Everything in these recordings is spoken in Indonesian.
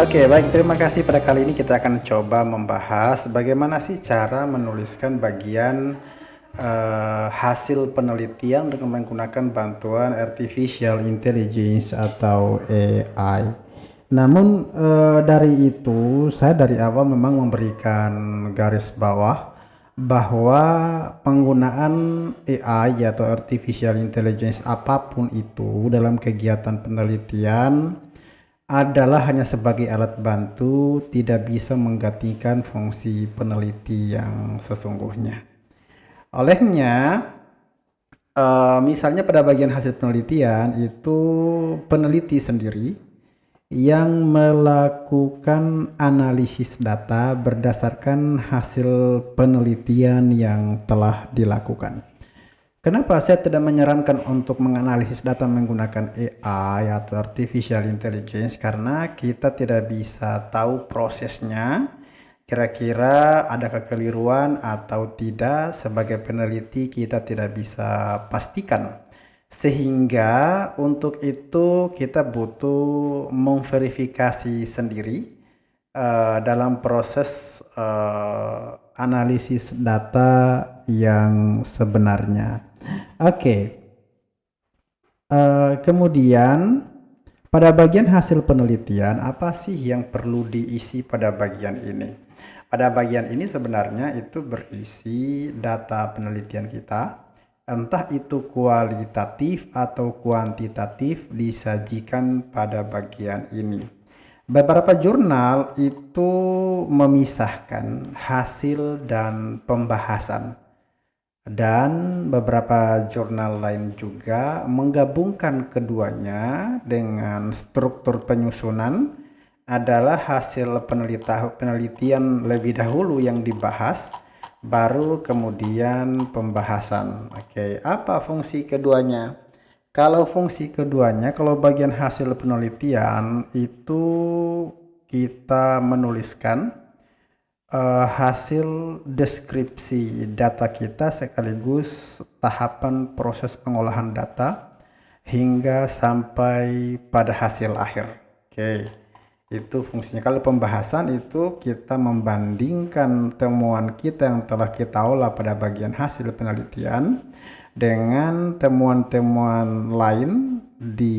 Oke, baik. Terima kasih. Pada kali ini kita akan coba membahas bagaimana sih cara menuliskan bagian hasil penelitian dengan menggunakan bantuan artificial intelligence atau AI. Namun dari itu, saya dari awal memang memberikan garis bawah bahwa penggunaan AI atau artificial intelligence apapun itu dalam kegiatan penelitian adalah hanya sebagai alat bantu, tidak bisa menggantikan fungsi peneliti yang sesungguhnya. Olehnya, misalnya pada bagian hasil penelitian itu peneliti sendiri yang melakukan analisis data berdasarkan hasil penelitian yang telah dilakukan. Kenapa saya tidak menyarankan untuk menganalisis data menggunakan AI atau artificial intelligence? Karena kita tidak bisa tahu prosesnya, kira-kira ada kekeliruan atau tidak. Sebagai peneliti kita tidak bisa pastikan. Sehingga untuk itu kita butuh memverifikasi sendiri dalam proses analisis data yang sebenarnya. Oke, kemudian pada bagian hasil penelitian apa sih yang perlu diisi pada bagian ini? Pada bagian ini sebenarnya itu berisi data penelitian kita, entah itu kualitatif atau kuantitatif disajikan pada bagian ini. Beberapa jurnal itu memisahkan hasil dan pembahasan. Dan beberapa jurnal lain juga menggabungkan keduanya dengan struktur penyusunan adalah hasil penelitian lebih dahulu yang dibahas, baru kemudian pembahasan. Oke, apa fungsi keduanya? Kalau fungsi keduanya, kalau bagian hasil penelitian itu kita menuliskan hasil deskripsi data kita sekaligus tahapan proses pengolahan data hingga sampai pada hasil akhir. Oke, itu fungsinya. Kalau pembahasan itu kita membandingkan temuan kita yang telah kita olah pada bagian hasil penelitian dengan temuan-temuan lain di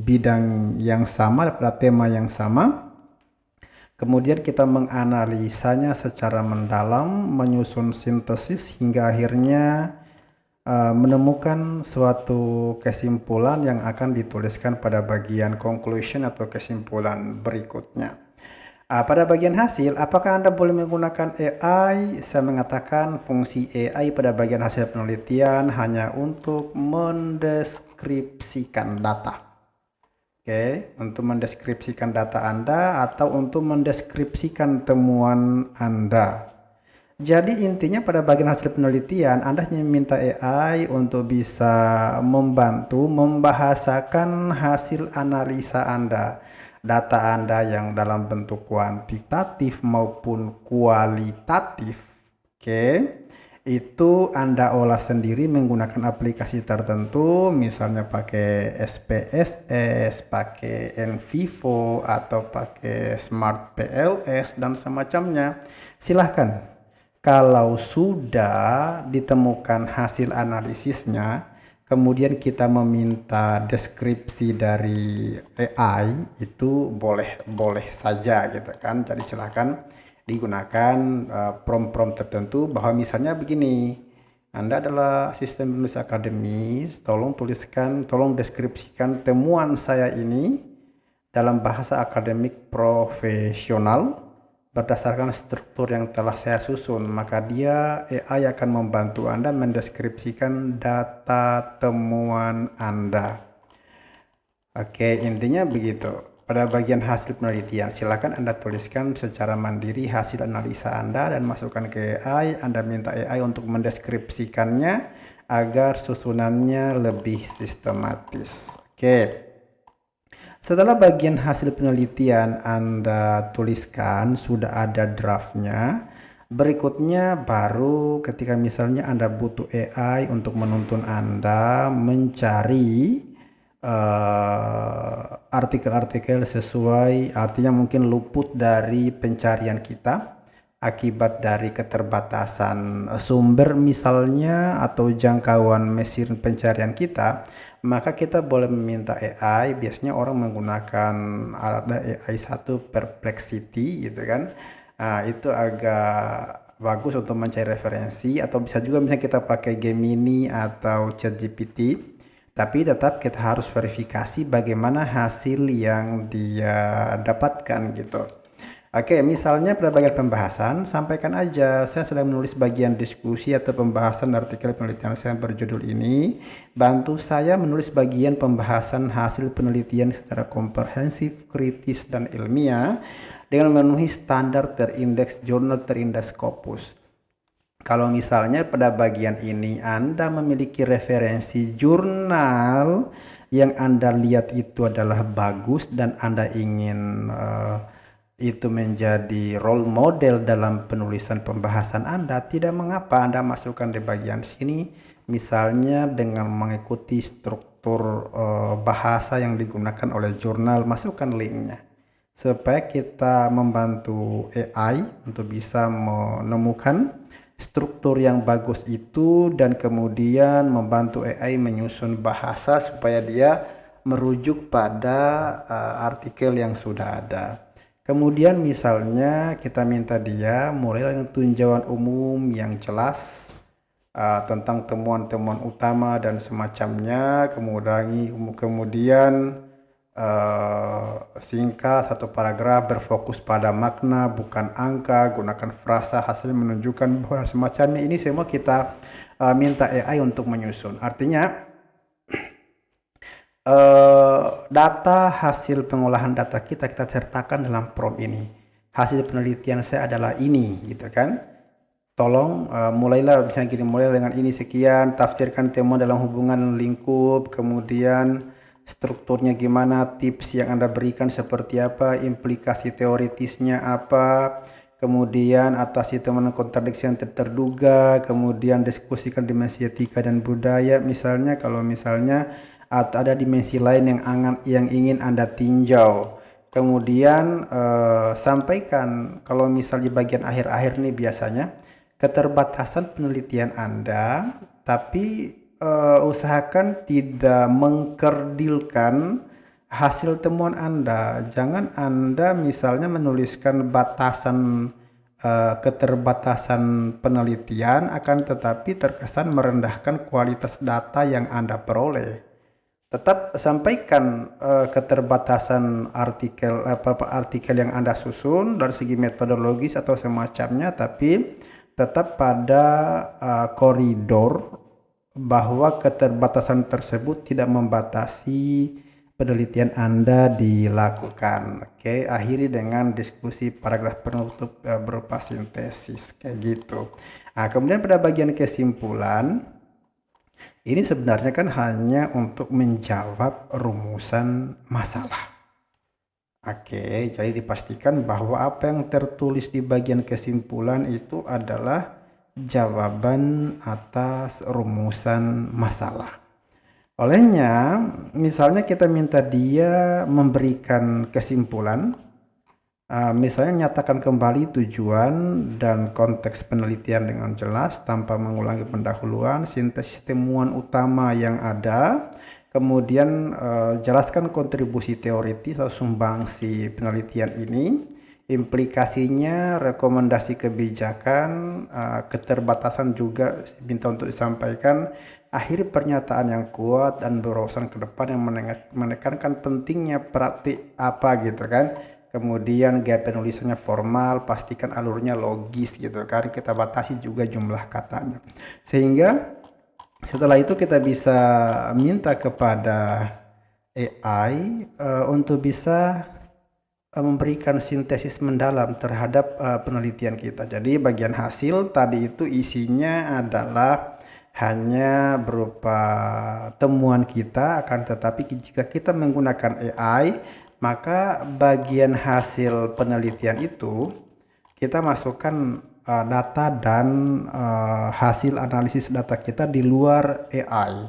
bidang yang sama pada tema yang sama. Kemudian kita menganalisanya secara mendalam, menyusun sintesis hingga akhirnya menemukan suatu kesimpulan yang akan dituliskan pada bagian conclusion atau kesimpulan berikutnya. Pada bagian hasil, apakah Anda boleh menggunakan AI? Saya mengatakan fungsi AI pada bagian hasil penelitian hanya untuk mendeskripsikan data. Oke, untuk mendeskripsikan data Anda atau untuk mendeskripsikan temuan Anda. Jadi intinya pada bagian hasil penelitian Anda hanya meminta AI untuk bisa membantu membahasakan hasil analisa Anda. Data Anda yang dalam bentuk kuantitatif maupun kualitatif. Oke. Itu Anda olah sendiri menggunakan aplikasi tertentu, misalnya pakai SPSS, pakai NVivo, atau pakai Smart PLS dan semacamnya. Silahkan. Kalau sudah ditemukan hasil analisisnya, kemudian kita meminta deskripsi dari AI, itu boleh saja gitu kan. Jadi silahkan digunakan prompt-prompt tertentu bahwa misalnya begini, Anda adalah sistem penulis akademis, tolong deskripsikan temuan saya ini dalam bahasa akademik profesional berdasarkan struktur yang telah saya susun. Maka dia AI akan membantu Anda mendeskripsikan data temuan Anda. Oke, intinya begitu. Pada bagian hasil penelitian, silakan Anda tuliskan secara mandiri hasil analisa Anda dan masukkan ke AI. Anda minta AI untuk mendeskripsikannya agar susunannya lebih sistematis. Oke. Setelah bagian hasil penelitian Anda tuliskan, sudah ada draftnya. Berikutnya baru ketika misalnya Anda butuh AI untuk menuntun Anda mencari artikel-artikel sesuai, artinya mungkin luput dari pencarian kita akibat dari keterbatasan sumber misalnya atau jangkauan mesin pencarian kita, maka kita boleh meminta AI. Biasanya orang menggunakan ada AI satu Perplexity gitu kan. Itu agak bagus untuk mencari referensi, atau bisa juga misalnya kita pakai Gemini atau ChatGPT, tapi tetap kita harus verifikasi bagaimana hasil yang dia dapatkan gitu. Oke, misalnya pada bagian pembahasan, sampaikan aja, saya sedang menulis bagian diskusi atau pembahasan artikel penelitian saya berjudul ini. Bantu saya menulis bagian pembahasan hasil penelitian secara komprehensif, kritis, dan ilmiah dengan memenuhi standar terindeks jurnal terindeks Scopus. Kalau misalnya pada bagian ini Anda memiliki referensi jurnal yang Anda lihat itu adalah bagus dan Anda ingin itu menjadi role model dalam penulisan pembahasan Anda, tidak mengapa Anda masukkan di bagian sini, misalnya dengan mengikuti struktur bahasa yang digunakan oleh jurnal, masukkan linknya supaya kita membantu AI untuk bisa menemukan struktur yang bagus itu dan kemudian membantu AI menyusun bahasa supaya dia merujuk pada artikel yang sudah ada. Kemudian misalnya kita minta dia mulai dengan tinjauan umum yang jelas tentang temuan-temuan utama dan semacamnya, kemudian singkat satu paragraf, berfokus pada makna bukan angka, gunakan frasa hasilnya menunjukkan bahwa semacamnya. Ini semua kita minta AI untuk menyusun. Artinya data hasil pengolahan data kita sertakan dalam prompt ini. Hasil penelitian saya adalah ini, gitu kan? Tolong mulailah misalnya gini, mulai dengan ini sekian, tafsirkan temuan dalam hubungan lingkup, kemudian strukturnya gimana, tips yang Anda berikan seperti apa, implikasi teoritisnya apa, kemudian atasi temuan kontradiksi yang terduga, kemudian diskusikan dimensi etika dan budaya misalnya, kalau misalnya atau ada dimensi lain yang ingin Anda tinjau. Kemudian sampaikan, kalau misalnya bagian akhir-akhir nih biasanya keterbatasan penelitian Anda, tapi usahakan tidak mengkerdilkan hasil temuan Anda. Jangan Anda misalnya menuliskan batasan keterbatasan penelitian akan tetapi terkesan merendahkan kualitas data yang Anda peroleh. Tetap sampaikan keterbatasan artikel yang Anda susun dari segi metodologis atau semacamnya, tapi tetap pada koridor bahwa keterbatasan tersebut tidak membatasi penelitian Anda dilakukan. Oke, akhiri dengan diskusi paragraf penutup berupa sintesis kayak gitu. Nah, kemudian pada bagian kesimpulan, ini sebenarnya kan hanya untuk menjawab rumusan masalah. Oke, jadi dipastikan bahwa apa yang tertulis di bagian kesimpulan itu adalah jawaban atas rumusan masalah. Olehnya, misalnya kita minta dia memberikan kesimpulan, misalnya nyatakan kembali tujuan dan konteks penelitian dengan jelas tanpa mengulangi pendahuluan, sintesis temuan utama yang ada, kemudian jelaskan kontribusi teoritis atau sumbangsi penelitian ini, implikasinya, rekomendasi kebijakan, keterbatasan juga minta untuk disampaikan, akhir pernyataan yang kuat dan berurusan ke depan yang menekankan pentingnya praktik apa gitu kan. Kemudian gaya penulisannya formal, pastikan alurnya logis gitu kan, kita batasi juga jumlah katanya. Sehingga setelah itu kita bisa minta kepada AI untuk bisa memberikan sintesis mendalam terhadap penelitian kita. Jadi bagian hasil tadi itu isinya adalah hanya berupa temuan kita, akan tetapi jika kita menggunakan AI, maka bagian hasil penelitian itu kita masukkan data dan hasil analisis data kita di luar AI,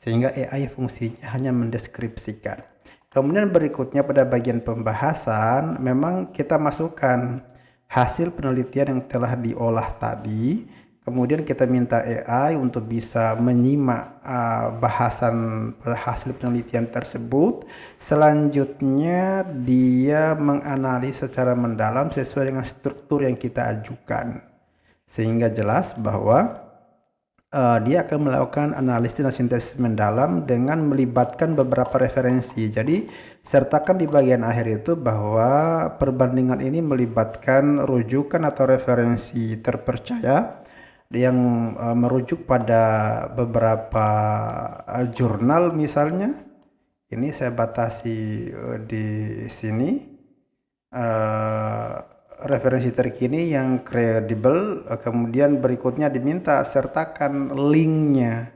sehingga AI fungsinya hanya mendeskripsikan. Kemudian berikutnya pada bagian pembahasan, memang kita masukkan hasil penelitian yang telah diolah tadi. Kemudian kita minta AI untuk bisa menyimak bahasan hasil penelitian tersebut. Selanjutnya dia menganalisis secara mendalam sesuai dengan struktur yang kita ajukan. Sehingga jelas bahwa dia akan melakukan analisis dan sintesis mendalam dengan melibatkan beberapa referensi. Jadi sertakan di bagian akhir itu bahwa perbandingan ini melibatkan rujukan atau referensi terpercaya yang merujuk pada beberapa jurnal misalnya. Ini saya batasi di sini referensi terkini yang kredibel. Kemudian berikutnya diminta sertakan linknya,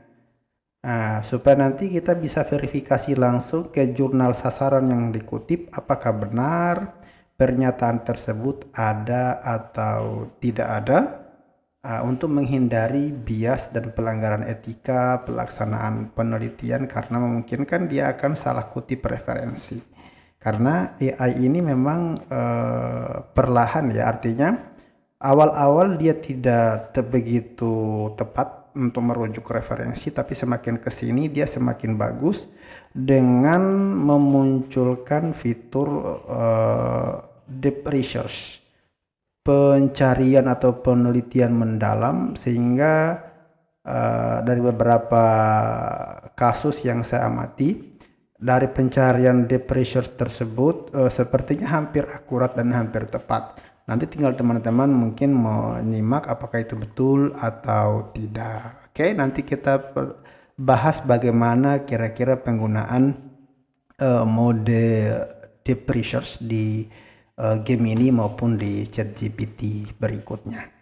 supaya nanti kita bisa verifikasi langsung ke jurnal sasaran yang dikutip apakah benar pernyataan tersebut ada atau tidak ada. Untuk menghindari bias dan pelanggaran etika pelaksanaan penelitian, karena memungkinkan dia akan salah kutip referensi. Karena AI ini memang perlahan ya, artinya awal-awal dia tidak begitu tepat untuk merujuk referensi, tapi semakin kesini dia semakin bagus dengan memunculkan fitur deep research, pencarian atau penelitian mendalam, sehingga dari beberapa kasus yang saya amati, dari pencarian deep research tersebut sepertinya hampir akurat dan hampir tepat. Nanti tinggal teman-teman mungkin mau nyimak apakah itu betul atau tidak. Oke, nanti kita bahas bagaimana kira-kira penggunaan mode deep research di Gemini maupun di ChatGPT berikutnya.